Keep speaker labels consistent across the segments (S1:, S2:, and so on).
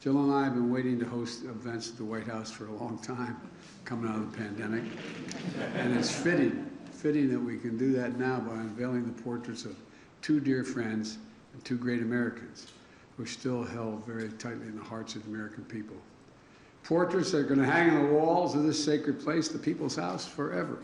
S1: Jill and I have been waiting to host events at the White House for a long time, coming out of the pandemic. And it's fitting that we can do that now by unveiling the portraits of two dear friends and two great Americans who are still held very tightly in the hearts of the American people. Portraits that are going to hang on the walls of this sacred place, the People's House, forever.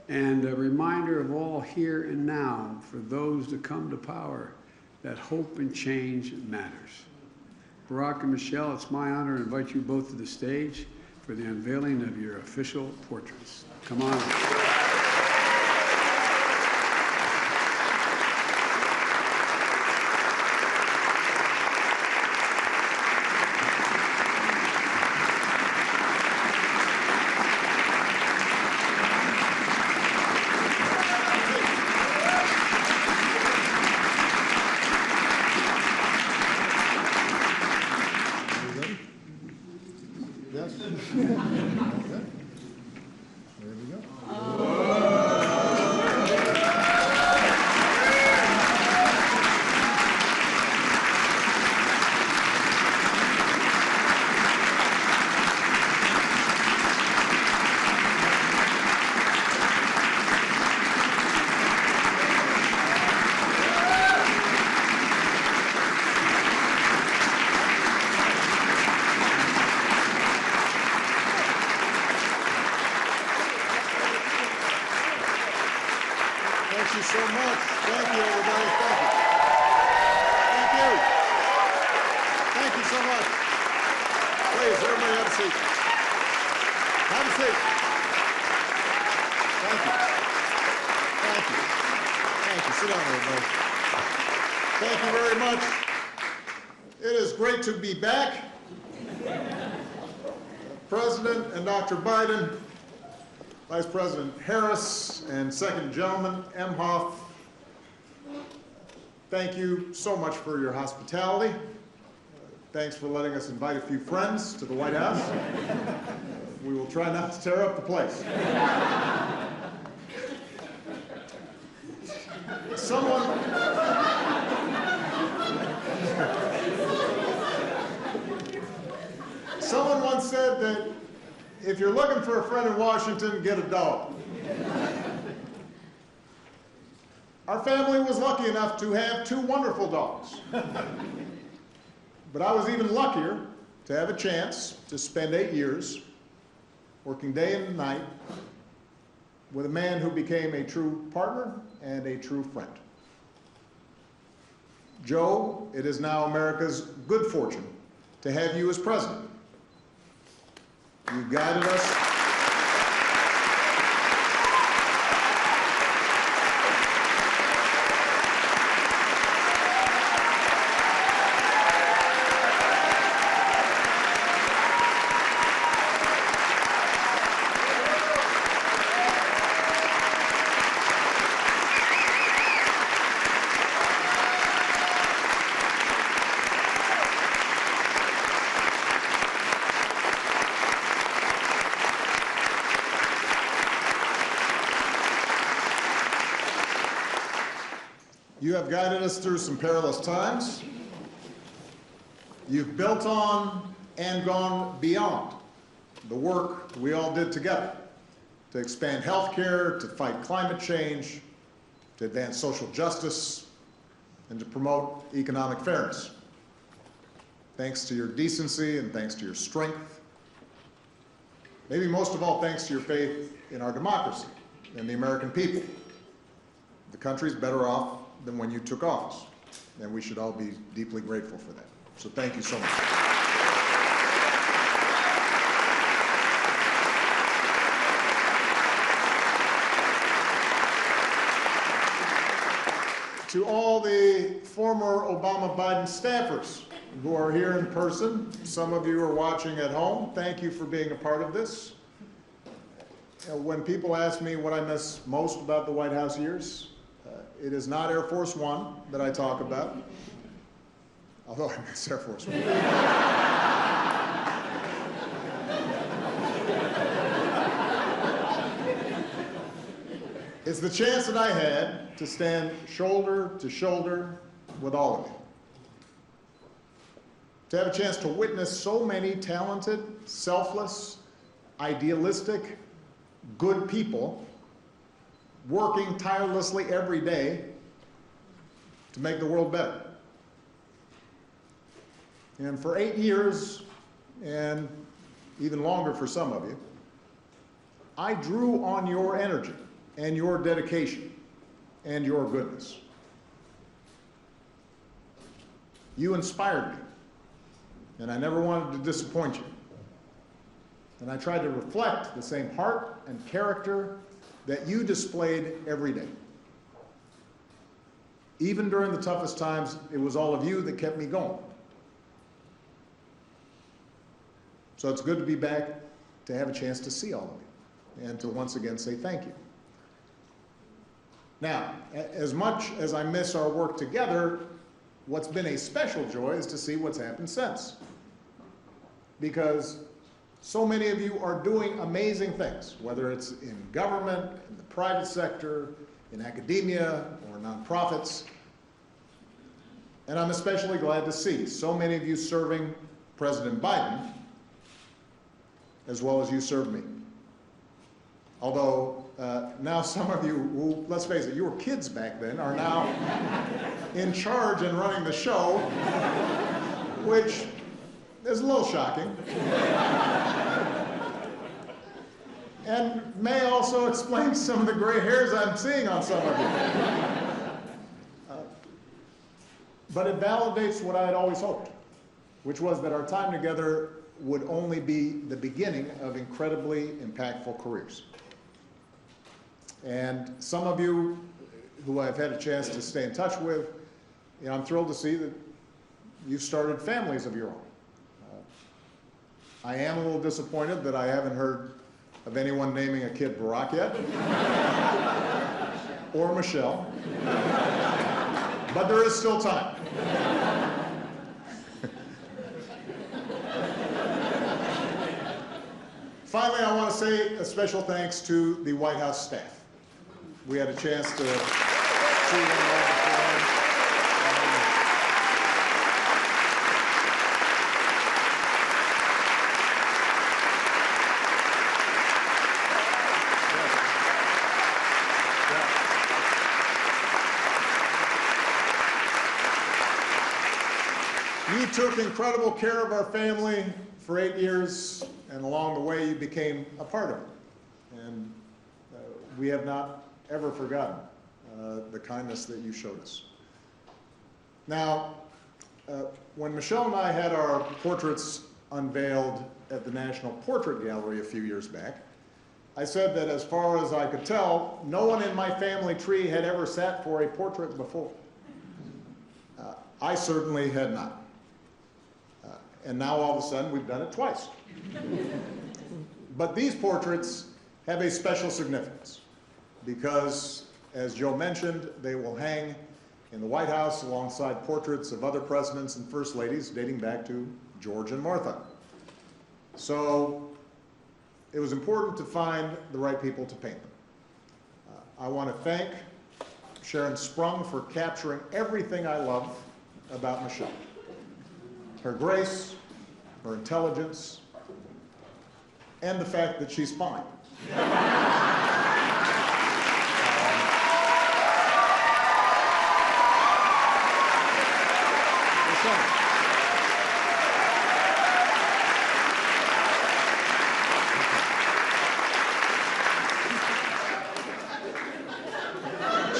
S1: And a reminder of all here and now for those to come to power that hope and change matters. Barack and Michelle, it's my honor to invite you both to the stage for the unveiling of your official portraits. Come on.
S2: Thank you so much. Thank you, everybody. Thank you. Thank you. Thank you so much. Please, everybody have a seat. Have a seat. Thank you. Thank you. Thank you. Sit down, everybody. Thank you very much. It is great to be back. President and Dr. Biden, Vice President Harris, and Second Gentleman Emhoff, thank you so much for your hospitality. Thanks for letting us invite a few friends to the White House. We will try not to tear up the place. Someone once said that if you're looking for a friend in Washington, get a dog. Our family was lucky enough to have two wonderful dogs. But I was even luckier to have a chance to spend 8 years working day and night with a man who became a true partner and a true friend. Joe, it is now America's good fortune to have you as president. You guided us. You have guided us through some perilous times. You've built on and gone beyond the work we all did together to expand health care, to fight climate change, to advance social justice, and to promote economic fairness. Thanks to your decency and thanks to your strength. Maybe most of all, thanks to your faith in our democracy and the American people. The country's better off than when you took office, and we should all be deeply grateful for that. So thank you so much. To all the former Obama-Biden staffers who are here in person, some of you are watching at home, thank you for being a part of this. When people ask me what I miss most about the White House years, it is not Air Force One that I talk about, although I miss Air Force One. It's the chance that I had to stand shoulder to shoulder with all of you. to have a chance to witness so many talented, selfless, idealistic, good people working tirelessly every day to make the world better. And for 8 years, and even longer for some of you, I drew on your energy and your dedication and your goodness. You inspired me, and I never wanted to disappoint you. And I tried to reflect the same heart and character that you displayed every day. Even during the toughest times, it was all of you that kept me going. So it's good to be back, to have a chance to see all of you, and to once again say thank you. Now, as much as I miss our work together, what's been a special joy is to see what's happened since. Because so many of you are doing amazing things, whether it's in government, in the private sector, in academia, or nonprofits. And I'm especially glad to see so many of you serving President Biden, as well as you served me. Although now some of you who, let's face it, you were kids back then, are now in charge and running the show, which is a little shocking. And may also explain some of the gray hairs I'm seeing on some of you. But it validates what I had always hoped, which was that our time together would only be the beginning of incredibly impactful careers. And some of you who I've had a chance to stay in touch with, you know, I'm thrilled to see that you've started families of your own. I am a little disappointed that I haven't heard of anyone naming a kid Barack yet, or Michelle, but there is still time. Finally, I want to say a special thanks to the White House staff. We had a chance to see them all beforehand. You took incredible care of our family for 8 years, and along the way you became a part of it. And we have not ever forgotten the kindness that you showed us. Now, when Michelle and I had our portraits unveiled at the National Portrait Gallery a few years back, I said that as far as I could tell, no one in my family tree had ever sat for a portrait before. I certainly had not. And now all of a sudden we've done it twice. But these portraits have a special significance because, as Joe mentioned, they will hang in the White House alongside portraits of other presidents and first ladies dating back to George and Martha. So it was important to find the right people to paint them. I want to thank Sharon Sprung for capturing everything I love about Michelle. Her grace, her intelligence, and the fact that she's fine.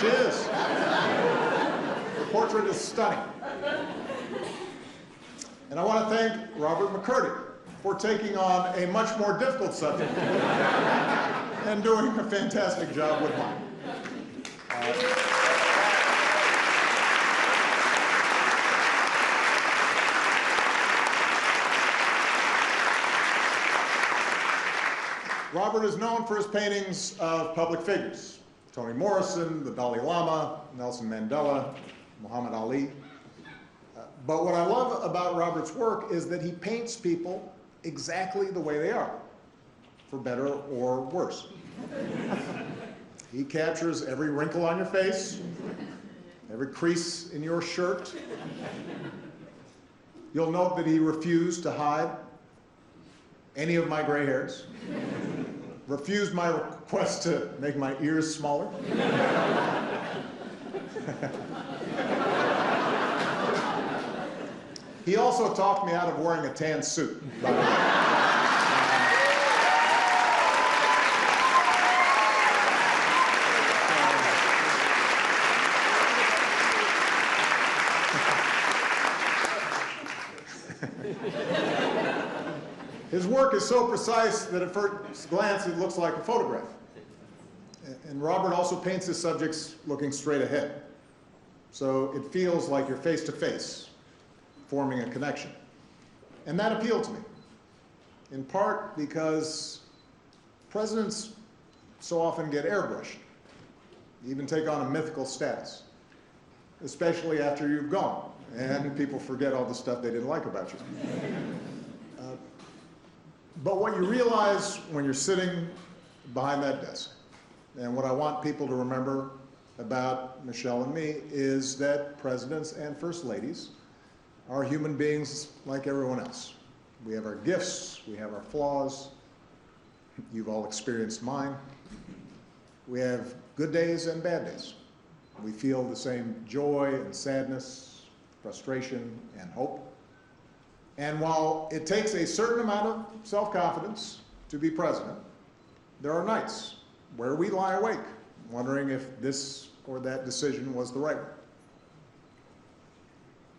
S2: She is. The portrait is stunning. And I want to thank Robert McCurdy for taking on a much more difficult subject and doing a fantastic job with mine. Robert is known for his paintings of public figures: Toni Morrison, the Dalai Lama, Nelson Mandela, Muhammad Ali. But what I love about Robert's work is that he paints people exactly the way they are, for better or worse. He captures every wrinkle on your face, every crease in your shirt, You'll note that he refused to hide any of my gray hairs, refused my request to make my ears smaller. He also talked me out of wearing a tan suit, by the way. His work is so precise that at first glance it looks like a photograph. And Robert also paints his subjects looking straight ahead. So it feels like you're face to face, forming a connection. And that appealed to me, in part because presidents so often get airbrushed, even take on a mythical status, especially after you've gone, and people forget all the stuff they didn't like about you. But what you realize when you're sitting behind that desk, and what I want people to remember about Michelle and me, is that presidents and first ladies are human beings like everyone else. We have our gifts, we have our flaws. You've all experienced mine. We have good days and bad days. We feel the same joy and sadness, frustration and hope. And while it takes a certain amount of self-confidence to be president, there are nights where we lie awake, wondering if this or that decision was the right one.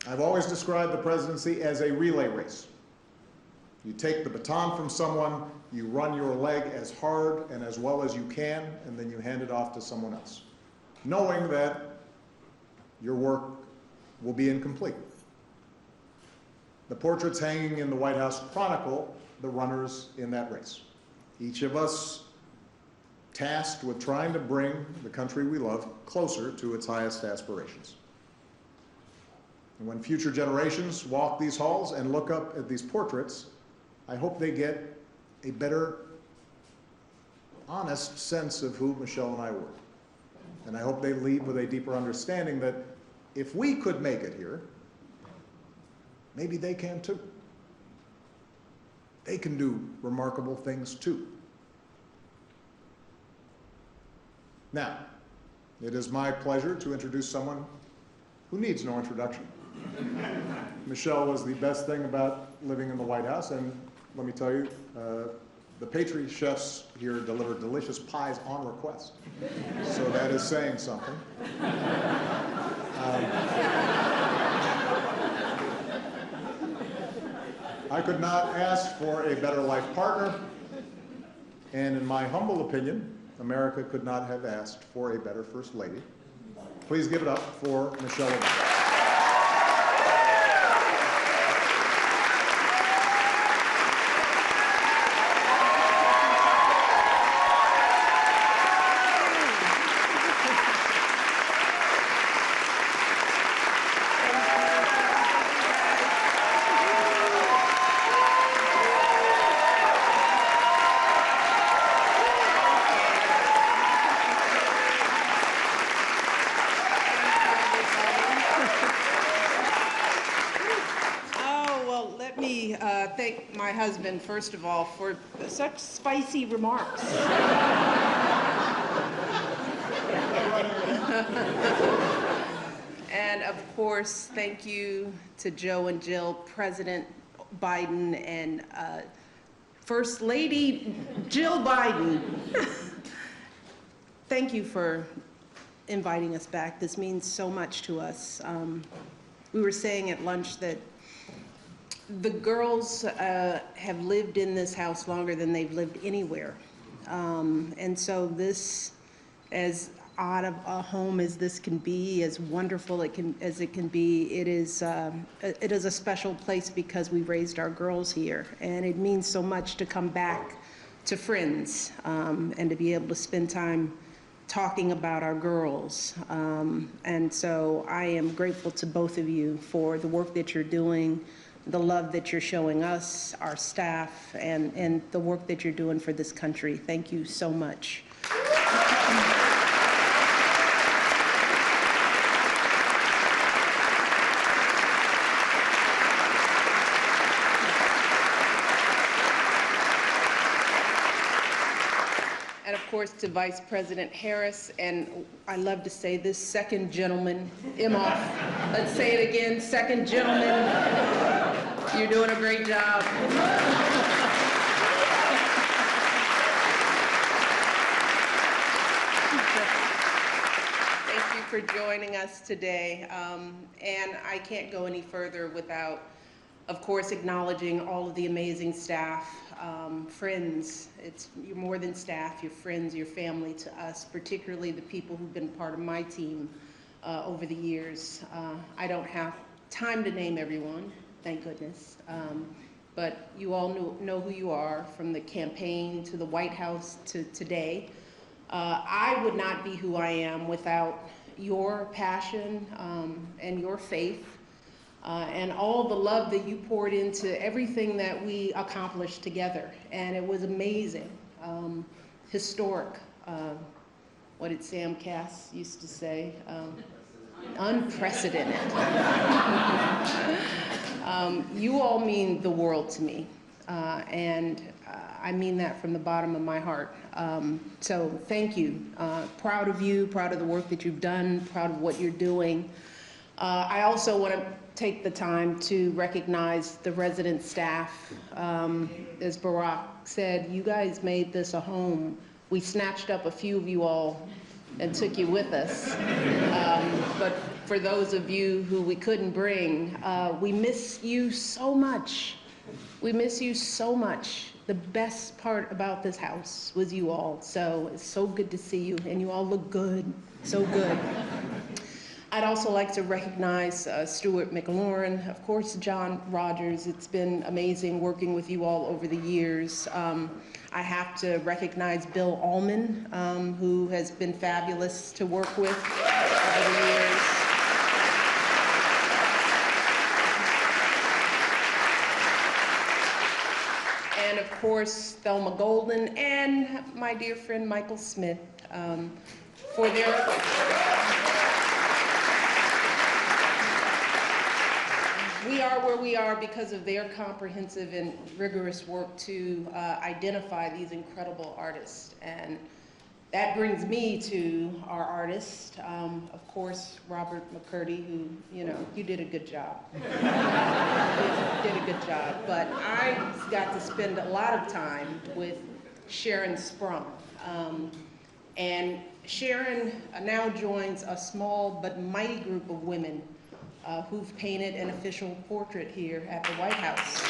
S2: I've always described the presidency as a relay race. You take the baton from someone, you run your leg as hard and as well as you can, and then you hand it off to someone else, knowing that your work will be incomplete. The portraits hanging in the White House chronicle the runners in that race. Each of us tasked with trying to bring the country we love closer to its highest aspirations. And when future generations walk these halls and look up at these portraits, I hope they get a better, honest sense of who Michelle and I were. And I hope they leave with a deeper understanding that if we could make it here, maybe they can too. They can do remarkable things too. Now, it is my pleasure to introduce someone who needs no introduction. Michelle was the best thing about living in the White House, and let me tell you, the pastry chefs here deliver delicious pies on request. So that is saying something. I could not ask for a better life partner, and in my humble opinion, America could not have asked for a better First Lady. Please give it up for Michelle Obama.
S3: Thank my husband, first of all, for such spicy remarks. And of course, thank you to Joe and Jill, President Biden, and First Lady Jill Biden. Thank you for inviting us back. This means so much to us. We were saying at lunch that the girls have lived in this house longer than they've lived anywhere. And so this, as odd of a home as this can be, as wonderful as it can be, it is a special place because we raised our girls here. And it means so much to come back to friends and to be able to spend time talking about our girls. And so I am grateful to both of you for the work that you're doing, the love that you're showing us, our staff, and the work that you're doing for this country. Thank you so much. course, to Vice President Harris, and I love to say this, second gentleman, Imhoff. Let's say it again, second gentleman. You're doing a great job. Thank you for joining us today. And I can't go any further without, of course, acknowledging all of the amazing staff, friends. You're more than staff, you're friends, you're family to us, particularly the people who've been part of my team over the years. I don't have time to name everyone, thank goodness. But you all know who you are, from the campaign to the White House to today. I would not be who I am without your passion and your faith and all the love that you poured into everything that we accomplished together. And it was amazing, historic. What did Sam Cass used to say? Unprecedented. You all mean the world to me, and I mean that from the bottom of my heart. So thank you. Proud of you, proud of the work that you've done, proud of what you're doing. I also want to take the time to recognize the resident staff. As Barack said, you guys made this a home. We snatched up a few of you all and took you with us. But for those of you who we couldn't bring, we miss you so much. We miss you so much. The best part about this house was you all. So it's so good to see you, and you all look good, so good. I'd also like to recognize Stuart McLaurin, of course, John Rogers. It's been amazing working with you all over the years. I have to recognize Bill Allman, who has been fabulous to work with over the years. And of course, Thelma Golden and my dear friend Michael Smith for their we are where we are because of their comprehensive and rigorous work to identify these incredible artists. And that brings me to our artist, of course, Robert McCurdy, who, you did a good job. You did a good job. But I got to spend a lot of time with Sharon Sprung. And Sharon now joins a small but mighty group of women who've painted an official portrait here at the White House.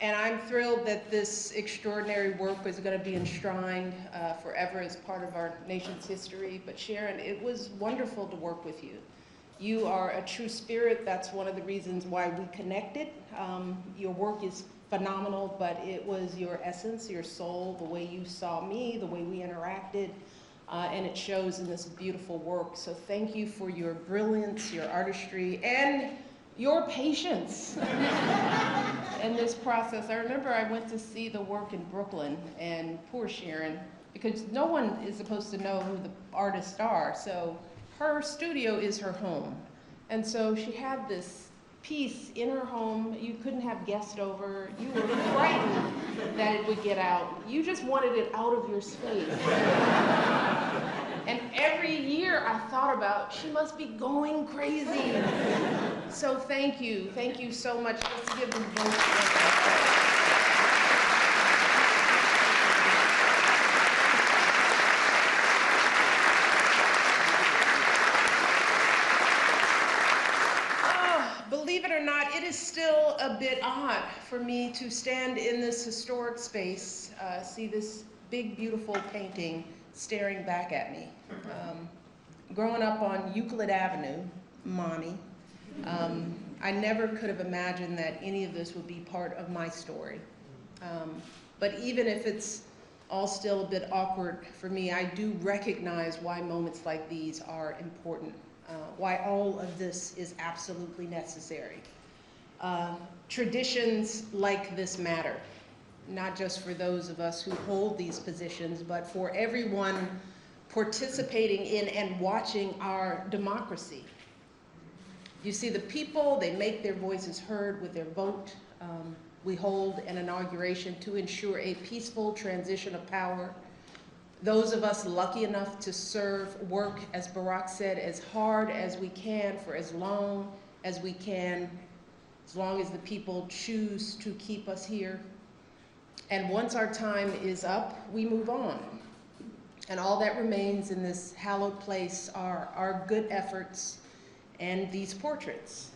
S3: And I'm thrilled that this extraordinary work is going to be enshrined forever as part of our nation's history. But Sharon, it was wonderful to work with you. You are a true spirit. That's one of the reasons why we connected. Your work is phenomenal, but it was your essence, your soul, the way you saw me, the way we interacted, and it shows in this beautiful work. So thank you for your brilliance, your artistry, and your patience in this process. I remember I went to see the work in Brooklyn, and poor Sharon, because no one is supposed to know who the artists are, so her studio is her home. And so she had this piece in her home. You couldn't have guests over. You were frightened that it would get out. You just wanted it out of your space. And every year I thought about, she must be going crazy. So thank you so much. Let's give them both. Believe it or not, it is still a bit odd for me to stand in this historic space, see this big, beautiful painting staring back at me. Growing up on Euclid Avenue, Mommy, I never could have imagined that any of this would be part of my story. But even if it's all still a bit awkward for me, I do recognize why moments like these are important. Why all of this is absolutely necessary. Traditions like this matter, not just for those of us who hold these positions, but for everyone participating in and watching our democracy. You see, the people, they make their voices heard with their vote. We hold an inauguration to ensure a peaceful transition of power. Those of us lucky enough to serve, work, as Barack said, as hard as we can for as long as we can, as long as the people choose to keep us here. And once our time is up, we move on. And all that remains in this hallowed place are our good efforts and these portraits.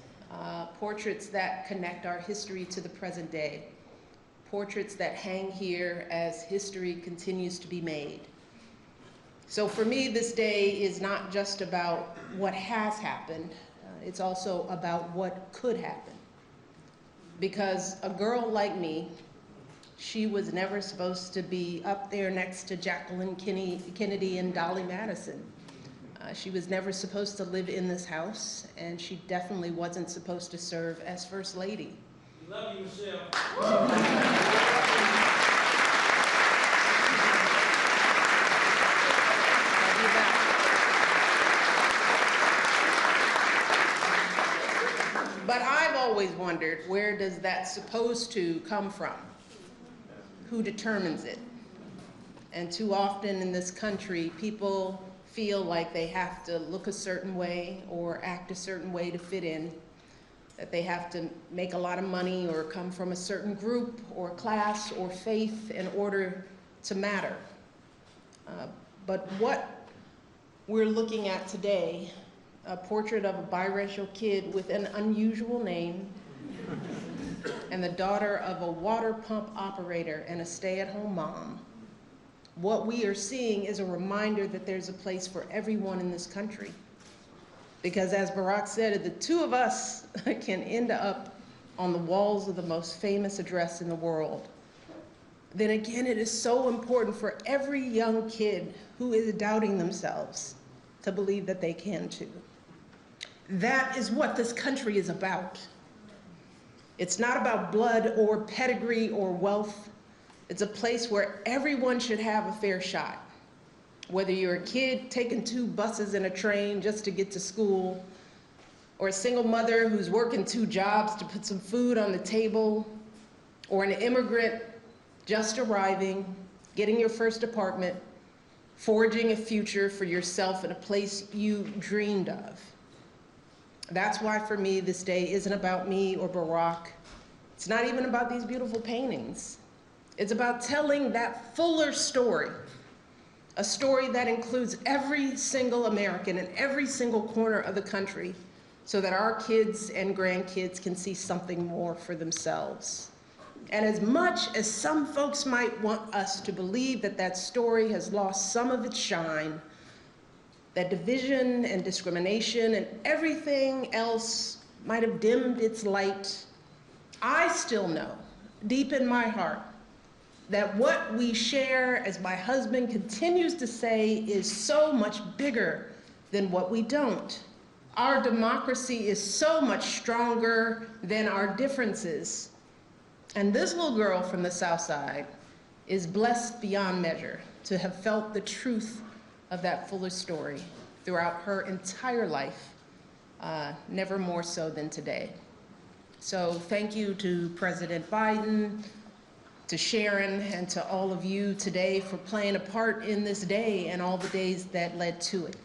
S3: Portraits that connect our history to the present day. Portraits that hang here as history continues to be made. So for me, this day is not just about what has happened, it's also about what could happen. Because a girl like me, she was never supposed to be up there next to Jacqueline Kennedy and Dolly Madison. She was never supposed to live in this house, and she definitely wasn't supposed to serve as First Lady.
S4: Love you, Michelle.
S3: But I've always wondered, where does that supposed to come from? Who determines it? And too often in this country, people feel like they have to look a certain way or act a certain way to fit in, that they have to make a lot of money or come from a certain group or class or faith in order to matter. But what we're looking at today, a portrait of a biracial kid with an unusual name and the daughter of a water pump operator and a stay-at-home mom, what we are seeing is a reminder that there's a place for everyone in this country. Because as Barack said, the two of us can end up on the walls of the most famous address in the world. Then again, it is so important for every young kid who is doubting themselves to believe that they can too. That is what this country is about. It's not about blood or pedigree or wealth. It's a place where everyone should have a fair shot. Whether you're a kid taking 2 buses and a train just to get to school, or a single mother who's working 2 jobs to put some food on the table, or an immigrant just arriving, getting your first apartment, forging a future for yourself in a place you dreamed of. That's why for me, this day isn't about me or Barack. It's not even about these beautiful paintings. It's about telling that fuller story, a story that includes every single American in every single corner of the country, so that our kids and grandkids can see something more for themselves. And as much as some folks might want us to believe that that story has lost some of its shine, that division and discrimination and everything else might have dimmed its light, I still know, deep in my heart, that what we share, as my husband continues to say, is so much bigger than what we don't. Our democracy is so much stronger than our differences. And this little girl from the South Side is blessed beyond measure to have felt the truth of that fuller story throughout her entire life, never more so than today. So thank you to President Biden, to Sharon, and to all of you today for playing a part in this day and all the days that led to it.